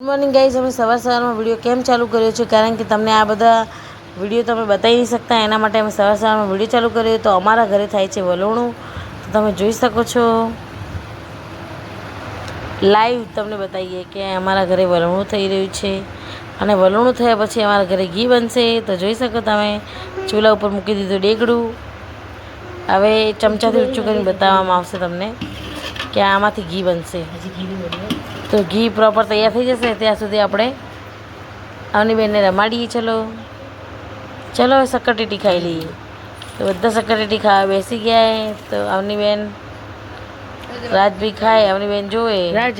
Good morning guys, અમે સવારમાં video કેમ ચાલુ કર્યો છે કારણ કે તમને આ બધા વિડીયો તમે બતાવી નહીં શકતા, એના માટે અમે સવારમાં વિડીયો ચાલુ કર્યો. તો અમારા ઘરે થાય છે વલોણું, તો તમે જોઈ શકો છો લાઈવ. તમને બતાવીએ કે અમારા ઘરે વલોણું થઈ રહ્યું છે અને વલોણું થયા પછી અમારા ઘરે ઘી બનશે. તો જોઈ શકો તમે, ચૂલા ઉપર મૂકી દીધું ડેગડું. હવે ચમચાથી ઊંચું કરીને બતાવવામાં આવશે તમને કે આમાંથી ઘી બનશે. તો ઘી પ્રોપર તૈયાર થઈ જશે ત્યાં સુધી આપણે અવનીબેનને રમાડીએ. ચલો ચલો હવે શક્કરટેટી ખાઈ લઈએ. તો બધા શક્કરટેટી ખાવા બેસી ગયા. તો અવનીબેન, રાજભાઈ ખાય, અવનીબેન જોવે. રાજ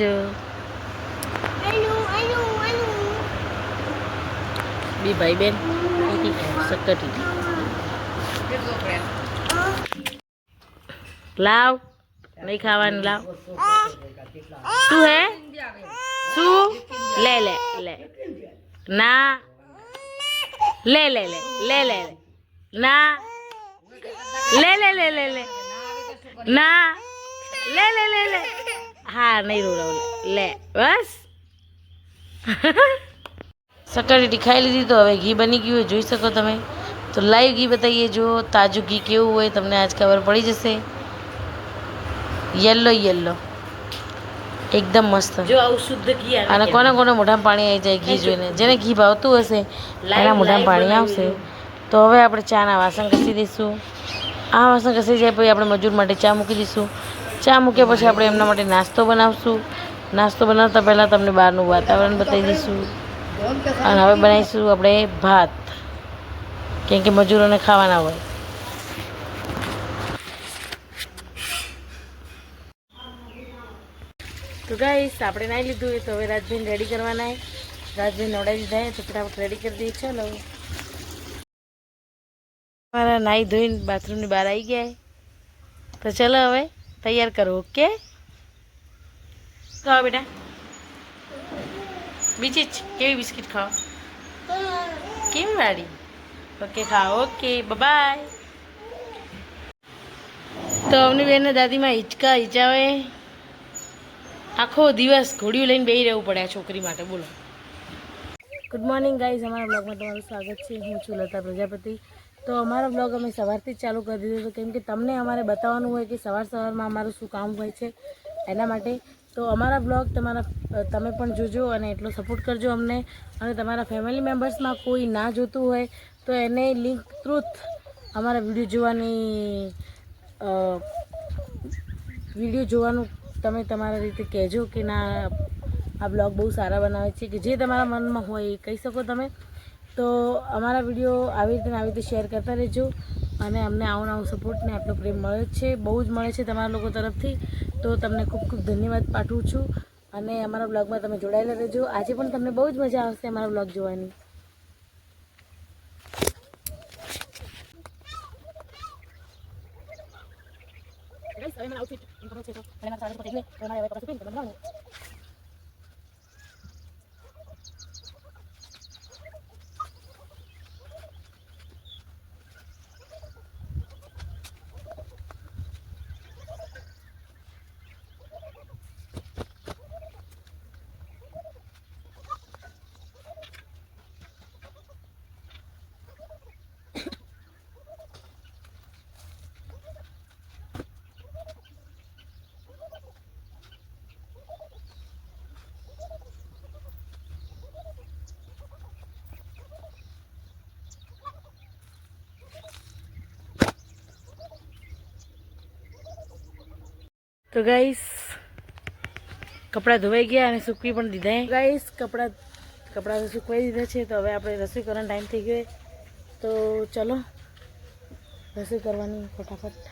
બી ભાઈ બેન શક્કરટેટી લાવ, નહીં ખાવાનું લાવ. શું હે? શું? લે લે લે ના, લે લે લે લે લે ના, લે લે લે લે લે ના, લે લે લે લે. હા, નહીં રોરાવ, લે બસ. શક્કરટેટી ખાઈ લીધી. તો હવે ઘી બની ગયું હોય, જોઈ શકો તમે. તો લાઈવ ઘી બતાવીએ. જો તાજું ઘી કેવું હોય તમને આજ ખબર પડી જશે. યલો યલો એકદમ મસ્ત. જો આવું શુદ્ધ ઘી આવે. અને કોને કોને મોઢામાં પાણી આવી જાય ઘી જોઈને, જેને ઘી ભાવતું હશે એના મોઢામાં પાણી આવશે. તો હવે આપણે ચાના વાસણ ઘસી દઈશું. આ વાસણ ઘસી જાય પછી આપણે મજૂર માટે ચા મૂકી દઈશું. ચા મૂક્યા પછી આપણે એમના માટે નાસ્તો બનાવશું. નાસ્તો બનાવતા પહેલાં તમને બહારનું વાતાવરણ બતાવી દઈશું. અને હવે બનાવીશું આપણે ભાત, કેમ કે મજૂરોને ખાવાના હોય. તો ગાઈસ, આપણે નાહી લીધું હોય તો હવે રાજભાઈને રેડી કરવાના. રાજભાઈ નવડાવી દીધા તો ફટાફટ રેડી કરી દઈએ. ચલો, મારા નાહી ધોઈને બાથરૂમની બહાર આવી ગયા. તો ચલો હવે તૈયાર કરો. ઓકે, ખાઓ બેટા. બીજી જ કેવી બિસ્કિટ ખાઓ? કેવી વાળી? ઓકે ખાઓ. Okay, bye. તો અમની બેનને દાદીમાં હિંચકા હિંચાવે. આખો દિવસ ઘોડિયું લઈને બેસી રહેવું પડે આ છોકરી માટે. બોલો. ગુડ મોર્નિંગ ગાઈઝ, અમારા બ્લોગમાં તમારું સ્વાગત છે. હું છું લતા પ્રજાપતિ. તો અમારો બ્લોગ અમે સવારથી જ ચાલુ કરી દીધો હતો, કેમ કે તમને અમારે બતાવવાનું હોય કે સવારમાં અમારું શું કામ હોય છે એના માટે. તો અમારા બ્લોગ તમે પણ જોજો અને એટલો સપોર્ટ કરજો અમને. અને તમારા ફેમિલી મેમ્બર્સમાં કોઈ ના જોતું હોય તો એને લિંક થ્રુથ અમારા વિડીયો જોવાનું તમે તમારા રીતે કહેજો કે ના, આ બ્લોગ બહુ સારા બનાવે છે, કે જે તમારા મનમાં હોય એ કહી શકો તમે. તો અમારા વિડીયો આવી રીતે શેર કરતા રહેજો. અને અમને આવો સપોર્ટ ને આટલો પ્રેમ મળે છે, બહુ જ મળે છે તમારા લોકો તરફથી. તો તમને ખૂબ ખૂબ ધન્યવાદ પાઠવું છું. અને અમારા બ્લોગમાં તમે જોડાયેલા રહેજો. આજે પણ તમને બહુ જ મજા આવશે અમારા બ્લોગ જોવાની. તો ગાઈસ, કપડાં ધોવાઈ ગયા અને સૂકવી પણ દીધા. ગાઈસ, કપડાં સૂકવાઈ દીધા છે. તો હવે આપણે રસોઈ કરવાનો ટાઈમ થઈ ગયો. તો ચલો રસોઈ કરવાની ફટાફટ.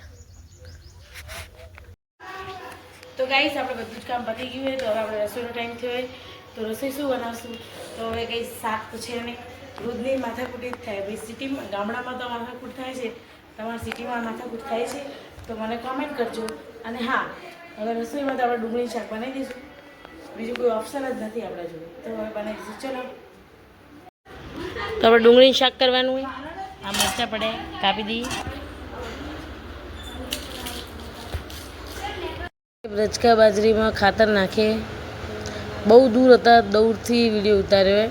તો ગાઈસ, આપણે બધું જ કામ પતી ગયું હોય. તો હવે આપણે રસોઈનો ટાઈમ થયો હોય. તો રસોઈ શું બનાવશું? તો હવે કંઈ શાક તો છે ને, રોજની માથાકૂટ જ થાય. ભાઈ સિટીમાં, ગામડામાં તો માથાકૂટ થાય છે, તમારા સિટીમાં માથાકૂટ થાય છે? તો મને કોમેન્ટ કરજો. અને હા, હવે રસોઈમાં તો આપણે ડુંગળીનું શાક બનાવી દઈશું. બીજું કોઈ ઓપ્શન જ નથી આપણા જોડે. તો હવે બનાવી દઈશું. ચલો, તો આપણે ડુંગળીનું શાક કરવાનું હોય. આ મરચાં પડે કાપી દઈએ. રજકા બાજરીમાં ખાતર નાખીએ બહુ દૂર હતા, દૂરથી વિડીયો ઉતાર્યો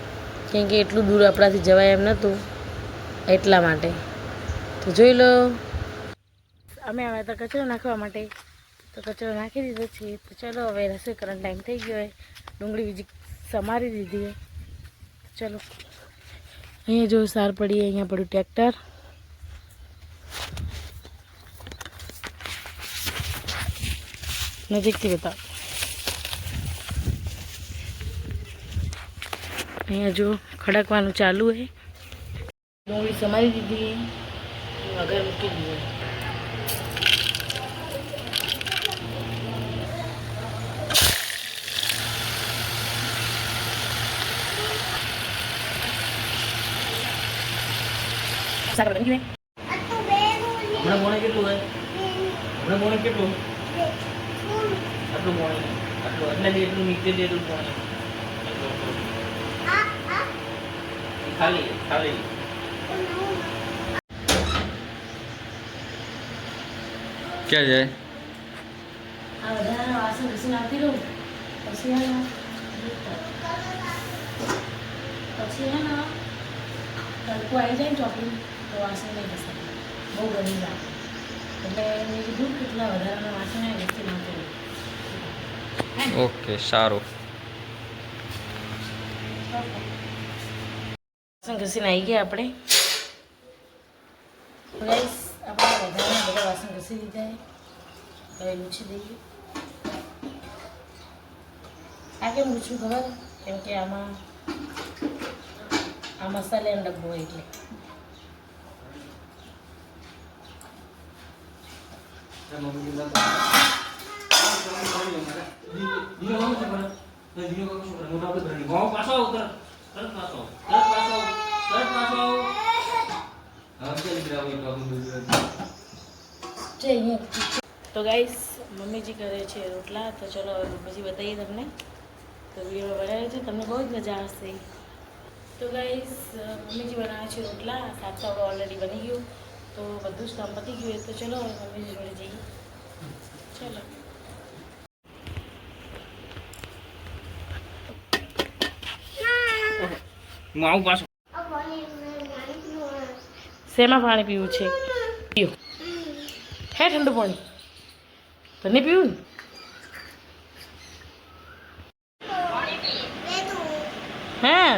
કેમ કે એટલું દૂર આપણાથી જવાય એમ નહોતું એટલા માટે. તો જોઈ લો, અમે આવ્યા હતા કચરો નાખવા માટે, તો કચરો નાખી દીધો છે. તો ચલો હવે રસોઈ કરવાનો ટાઈમ થઈ ગયો હોય, ડુંગળી બીજી સમારી દીધી હોય. ચલો અહીંયા જો સાર પડી, અહીંયા પડ્યું ટ્રેક્ટર. નજીકથી બતાવો. અહીંયા જો ખડકવાનું ચાલુ છે. ડુંગળી સમારી દીધી, વઘાર મૂકી દીધો. શાક બની ગયું. હમણાં મોણે કેટલું હોય? હમણાં મોણે કેટલું? આટલું મોણે, આટલું એટલે એટલું નીચે એટલું મોણે. ખાલી ખાલી ક્યાં જાય? આ વધારાના વાસણ ઘસીને આવતી રહું, પછી હે ને તડકો આવી જાય ને ચોકડી, તો વાસણ નહીં ઘસાય, બહુ ગરમી લાગે. એટલે મેં કીધું કેટલા વધારાના વાસણ ઘસી નાખી રહું. ઓકે, સારું. વાસણ ઘસીને આવી ગયા આપણે. ગાઈસ આપણે વધારાના બધા વાસણ ઘસી દીધા. હવે લૂછી દઈએ. આ કેમ લૂછું ખબર? કેમ કે આમાં આ મસાલાનો ડબ્બો હોય એટલે. તો ગાઈસ મમ્મીજી કરે છે રોટલા. તો ચલો હવે મમ્મીજી બતાવીએ તમને. તો વિડીયો બનાવે છે, તમને બહુ જ મજા આવશે. તો ગાઈસ મમ્મીજી બનાવે છે રોટલા. શાક તો ઓલરેડી બની ગયું, તો બધું જ કામ પતી ગયું. તો ચલો હવે મમ્મીજી જોડે જઈએ. ચલો હું આવું પાછું. શેમાં પાણી પીવું છે? પીઓ. હે ઠંડુ પાણી તો નહીં પીવું ને? હા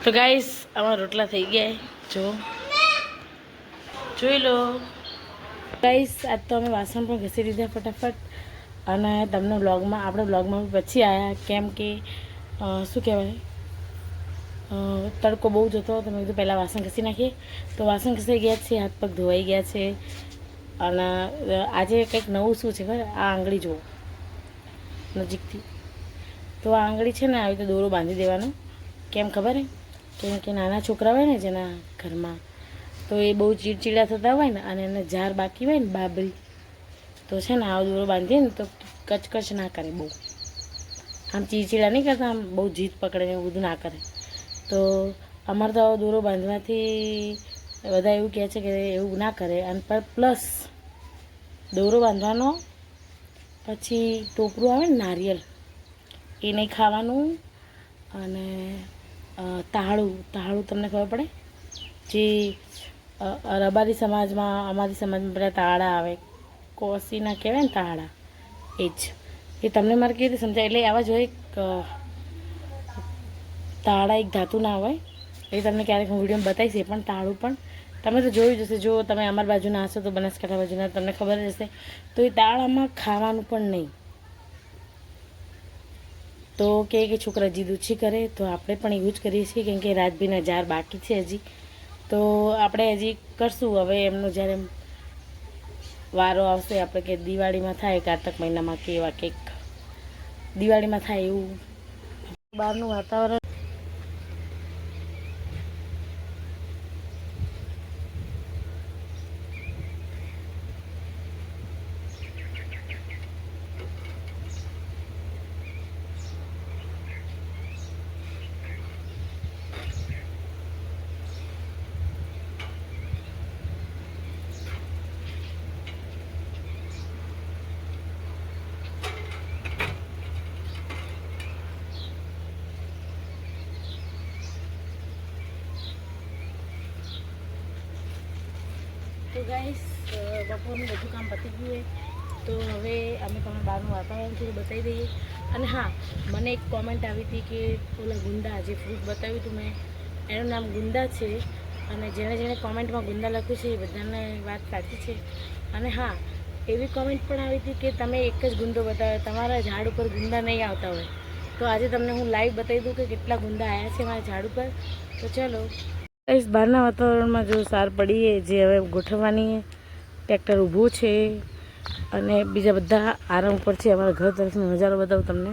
તો ગાઈસ અમારા રોટલા થઈ ગયા. જો જોઈ લો ગાઈસ. આજ તો અમે વાસણ પણ ઘસી દીધા ફટાફટ. અને તમને બ્લોગમાં, આપણે બ્લોગમાં પછી આવ્યા કેમ કે શું કહેવાય, તડકો બહુ જ હતો. તો મેં કીધું પહેલાં વાસણ ઘસી નાખીએ. તો વાસણ ઘસાઈ ગયા છે, હાથ પગ ધોવાઈ ગયા છે. અને આજે કંઈક નવું શું છે ખબર? આ આંગળી જુઓ નજીકથી. તો આ આંગળી છે ને આવી રીતે દોરો બાંધી દેવાનો. કેમ ખબર હે? કેમ કે નાના છોકરા હોય ને જેના ઘરમાં, તો એ બહુ ચીડચીડા થતા હોય ને, અને એને ઝાર બાકી હોય ને બાબરી, તો છે ને આવો દોરો બાંધીએ ને તો કચકચ ના કરે બહુ. આમ ચીડચીડા નહીં કરતા, આમ બહુ જીદ પકડે ને એવું બધું ના કરે. તો અમારે તો આવો દોરો બાંધવાથી બધા એવું કહે છે કે એવું ના કરે. અને પ્લસ દોરો બાંધવાનો, પછી ટોપરું આવે ને નારિયેલ, એ નહીં ખાવાનું. અને તાળું તમને ખબર પડે? જે રબારી સમાજમાં, અમારી સમાજમાં બધા તાળા આવે, કોસીના કહેવાય ને તાળા, એ જ. એ તમને મારે કેવી રીતે સમજાય? એટલે આવા જો એક તાળા, એક ધાતુ ના હોય, એ તમને ક્યારેક હું વિડીયોમાં બતાવીશ. એ પણ તાળું પણ તમે તો જોયું જશે. જો તમે અમારી બાજુના હશો તો બનાસકાંઠા બાજુના, તમને ખબર જ હશે. તો એ તાળામાં ખાવાનું પણ નહીં. તો કે છોકરા જીદ ઓછી કરે, તો આપણે પણ એવું જ કરીએ છીએ. કેમ કે રાજભીના જાર બાકી છે હજી, તો આપણે હજી કરશું. હવે એમનો જ્યારે વારો આવશે, આપણે કે દિવાળીમાં થાય, કારતક મહિનામાં કે એવા કંઈક દિવાળીમાં થાય એવું. બહારનું વાતાવરણ તો ગાઈસ બપોરનું બધું કામ પતી ગયું તો હવે અમે તમને બહારનું વાતાવરણ થોડું બતાવી દઈએ. અને હા, મને એક કોમેન્ટ આવી હતી કે ઓલા ગુંદા જે ફ્રૂટ બતાવ્યું હતું મેં, એનું નામ ગુંદા છે. અને જેણે કોમેન્ટમાં ગુંદા લખ્યું છે એ બધાને વાત સાચી છે. અને હા, એવી કોમેન્ટ પણ આવી હતી કે તમે એક જ ગુંદો બતાવ્યો, તમારા ઝાડ ઉપર ગુંદા નહીં આવતા હોય. તો આજે તમને હું લાઈવ બતાવી દઉં કે કેટલા ગુંદા આવ્યા છે મારા ઝાડ ઉપર. તો ચલો ગાઈસ, બહારના વાતાવરણમાં જો સાર પડીએ જે હવે ગોઠવવાની, ટ્રેક્ટર ઊભું છે અને બીજા બધા આરામ ઉપર છે. અમારા ઘર તરફનો નજારો બતાવું તમને.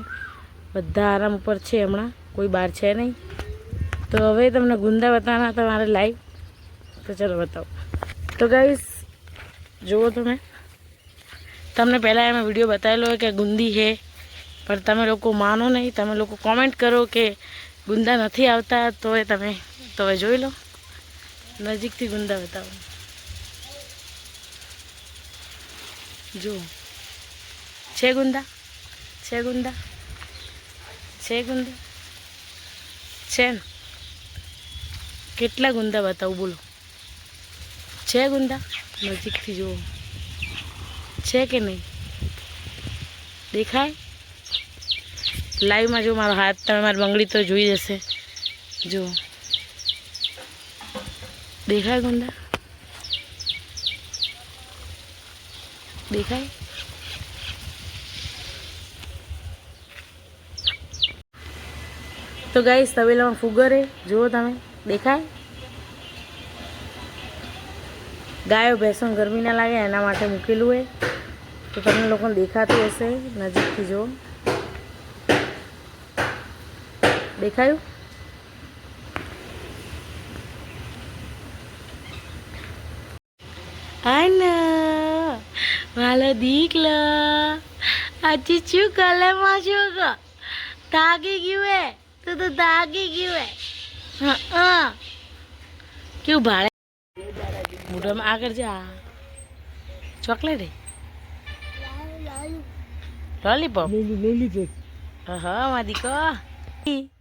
બધા આરામ ઉપર છે, હમણાં કોઈ બહાર છે નહીં. તો હવે તમને ગુંદા બતાવવાના તમારે લાઈવ. તો ચલો બતાવો. તો ગાઈસ જુઓ તમને પહેલાં એમાં વિડીયો બતાવેલો હોય કે ગુંદી છે, પણ તમે લોકો માનો નહીં. તમે લોકો કોમેન્ટ કરો કે ગુંદા નથી આવતા. તો એ તમે તો હવે જોઈ લો, નજીકથી ગુંદા બતાવો. જુઓ, છે ગુંદા, છે ગુંદા, છે ગુંદા, છે ને? કેટલા ગુંદા બતાવું બોલો? છે ગુંદા? નજીકથી જુઓ, છે કે નહીં? દેખાય? લાઈવમાં જો મારો હાથ, તમે મારી બંગડી તો જોઈ જશે. જુઓ, દેખાય ગુંદા? દેખાય? તો ગાઈસ, તબેલામાં ફુગરે જુઓ તમે, દેખાય? ગાયો ભેંસો ગરમી ના લાગે એના માટે મૂકેલું હોય. તો તમને લોકોને દેખાતું હશે, નજીકથી જુઓ. દેખાયું? આના માલો દીકલો આજે શું કલરમાં છો ગો? તાગી ગયું હે તું તો, તાગી ગયું હે. હા, કેવું ભાડે મોઢામાં આગળ જા. ચોકલેટ હે, લોલીપોપ. હા મારી દીકો,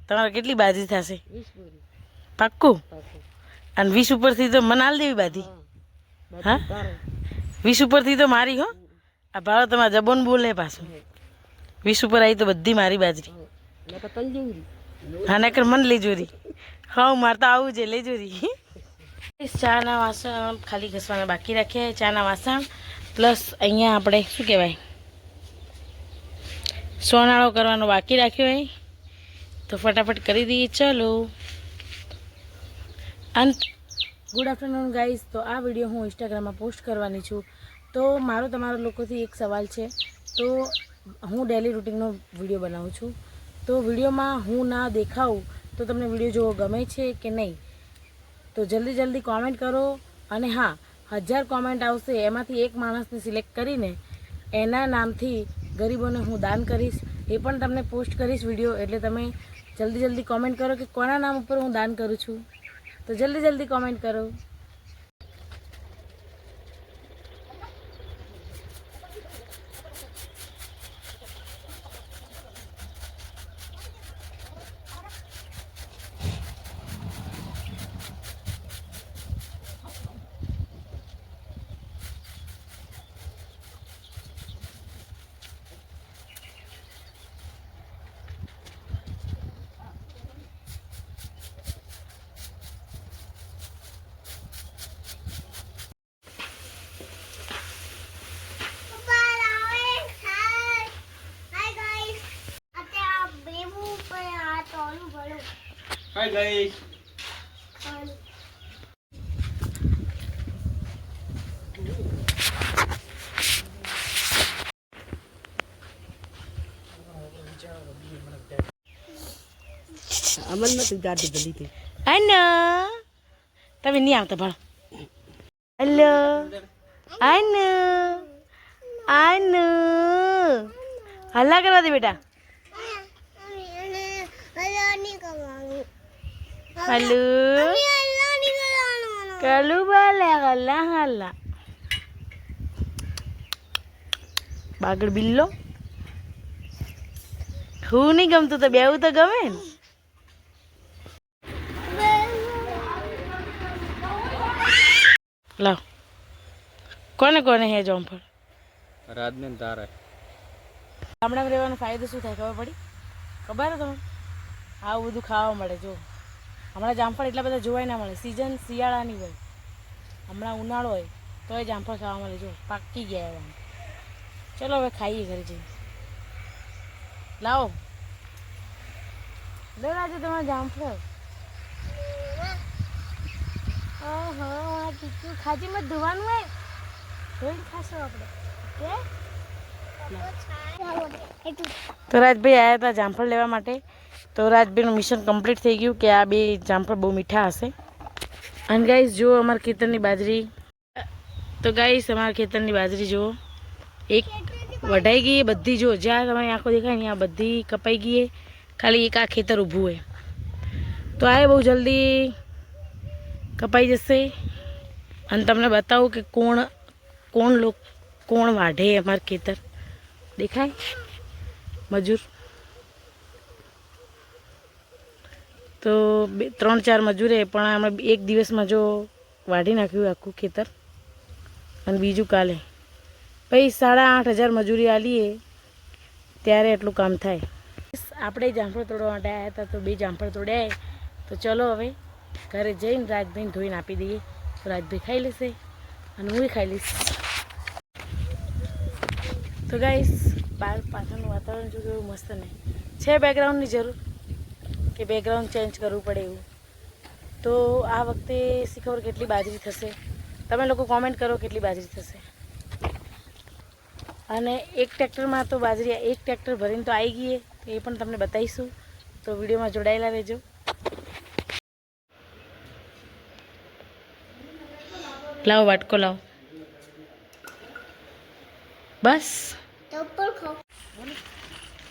તમારે કેટલી બાજી થશે? પાક્કું? અને 20 ઉપરથી તો મને હાલ દેવી બાજી. હા, 20 ઉપરથી તો મારી. હો, આ ભાડો તમારે જબોન બોલે પાછું. 20 ઉપર આવી તો બધી મારી બાજરી. હા, નકર મને લઈ જોરી. હા, મારે તો આવું છે, લઈ જોરી. ચાના વાસણ ખાલી ઘસવાના બાકી રાખ્યા. ચાના વાસણ પ્લસ અહીંયા આપણે શું કહેવાય, સોનાળો કરવાનો બાકી રાખ્યો હોય. તો ફટાફટ કરી દઈએ. ચલો. અંત ગુડ આફ્ટરનૂન ગાઈઝ. તો આ વિડીયો હું ઇન્સ્ટાગ્રામમાં પોસ્ટ કરવાની છું. તો મારો તમારા લોકોથી એક સવાલ છે. તો હું ડેલી રૂટીનનો વિડીયો બનાવું છું. તો વિડીયોમાં હું ના દેખાઉં તો તમને વિડીયો જોવો ગમે છે કે નહીં? તો જલ્દી કોમેન્ટ કરો. અને હા, 1000 કોમેન્ટ આવશે એમાંથી એક માણસને સિલેક્ટ કરીને એના નામથી ગરીબોને હું દાન કરીશ. એ પણ તમને પોસ્ટ કરીશ વિડીયો. એટલે તમે જલ્દી કોમેન્ટ કરો કે કોના નામ ઉપર હું દાન કરું છું. તો જલ્દી કોમેન્ટ કરો. Hi guys. અમન નથી ગાડી ગલી થી. હેલો, તમે નહીં આવતા ભાડો. હેલો, આનો આનો હલ્લા કરવા દે બેટા. હલો કલું બોલે, હલ્લા હલ્લા. બાગડ બિલ્લો. હું નહીં ગમતું તો બેવું તો ગમે ને. લાવ કોને કોને હે જામફળ? રાજને તારા ગામડામાં રહેવાનો ફાયદો શું થાય ખબર પડી? ખબર હે તમને? આવું બધું ખાવા મળે. જો હમણાં જામફળ એટલા બધા જોવાય ના મળે. સિઝન શિયાળાની હોય, હમણાં ઉનાળો હોય તો એ જામફળ ખાવા મળે. જો પાકી ગયા એવા. ચલો હવે ખાઈએ ઘરે જઈને. લાવો લો આજે તમારે જામફળ. ઓહો આ ટીચું ખાજીમાં ધોવાનું હોય, ધોઈને ખાશો આપણે. ઓકે તો રાજભાઈ આવ્યા હતા જામફળ લેવા માટે. તો રાજભાઈનું મિશન કમ્પ્લીટ થઈ ગયું કે આ બે જામફળ બહુ મીઠા હશે. અને ગાઈસ જુઓ અમારા ખેતરની બાજરી. તો ગાઈસ અમારા ખેતરની બાજરી જુઓ, એક વઢાઈ ગઈ બધી. જો જ્યાં તમારી આંખો દેખાય ને આ બધી કપાઈ ગઈ. ખાલી એક આ ખેતર ઊભું હોય. તો આ બહુ જલ્દી કપાઈ જશે. અને તમને બતાવું કે કોણ વાઢે અમારું ખેતર. દેખાય મજૂર. તો 3-4 મજૂરે પણ અમે એક દિવસમાં જો વાઢી નાખ્યું આખું ખેતર. અને બીજું કાલે પછી 8,500 મજૂરી આલીએ ત્યારે એટલું કામ થાય. આપણે જામફળ તોડવા માટે આવ્યા હતા તો 2 જામફળ તોડ્યા. તો ચલો હવે ઘરે જઈને રાજભાઈને ધોઈને આપી દઈએ. તો રાજભાઈ ખાઈ લેશે અને હું ખાઈ લઈશ. તો ગાઈસ બહાર પાછળનું વાતાવરણ જો કેવું મસ્ત ને છે. બેકગ્રાઉન્ડની જરૂર કે બેકગ્રાઉન્ડ ચેન્જ કરવું પડે એવું. તો આ વખતે શીખબર કેટલી બાજરી થશે. તમે લોકો કોમેન્ટ કરો કેટલી બાજરી થશે. અને એક ટ્રેક્ટરમાં તો બાજરી એક ટ્રેક્ટર ભરીને તો આવી ગઈ તો એ પણ તમને બતાવીશું. તો વિડીયોમાં જોડાયેલા રહેજો. લાવો વાટકો લાવો. બસ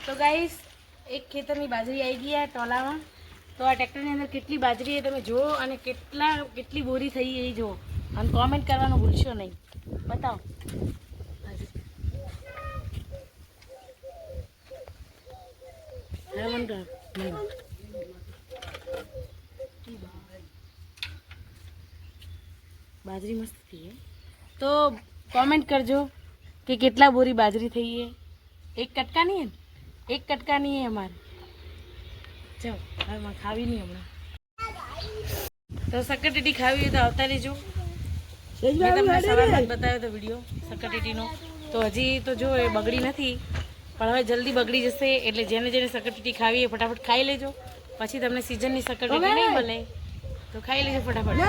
તો ગાઈસ એક ખેતરની બાજરી આવી ગઈ આ ટોલામાં. તો આ ટ્રેક્ટરની અંદર કેટલી બાજરી તમે જુઓ અને કેટલી બોરી થઈ એ જુઓ. અને કોમેન્ટ કરવાનું ભૂલશો નહીં. બતાવો બાજરી મસ્ત થઈ. તો કોમેન્ટ કરજો કે કેટલા બોરી બાજરી થઈ છે. એક કટકા નહીં એક કટકા નહીં હે અમારે. ચાલો હવે ખાવી નહીં હમણાં. તો સક્કરટેટી ખાવી હોય તો આવતા રહેજો. મેં તમને સવારમાં બતાવ્યો તો વિડીયો સક્કરટેટીનો. તો હજી તો જો એ બગડી નથી પણ હવે જલ્દી બગડી જશે. એટલે જેને સક્કરટેટી ખાવી એ ફટાફટ ખાઈ લેજો. પછી તમને સિઝનની સક્કરટેટી નહીં મળે તો ખાઈ લેજો ફટાફટ.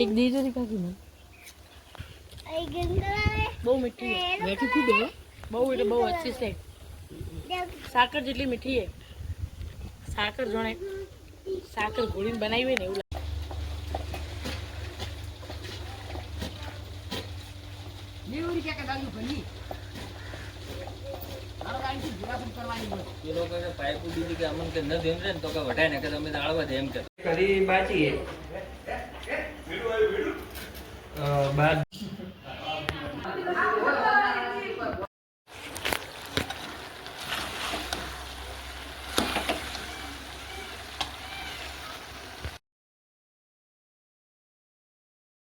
એક દીજો કાકી મને બહુ મીઠી છે. મીઠી ખૂબ છે. બહુ એટલે બહુ अच्छी છે. સાકર જેટલી મીઠી છે. સાકર જોણે સાકર ઘોળીને બનાવી હોય ને એવું લાગે. એ લોકો પાઇપ દીધી કે અમને કે ન દેમ ને તો કે વઢાય ને કે તમે આળવા દે એમ કે કરી બાચી બાદ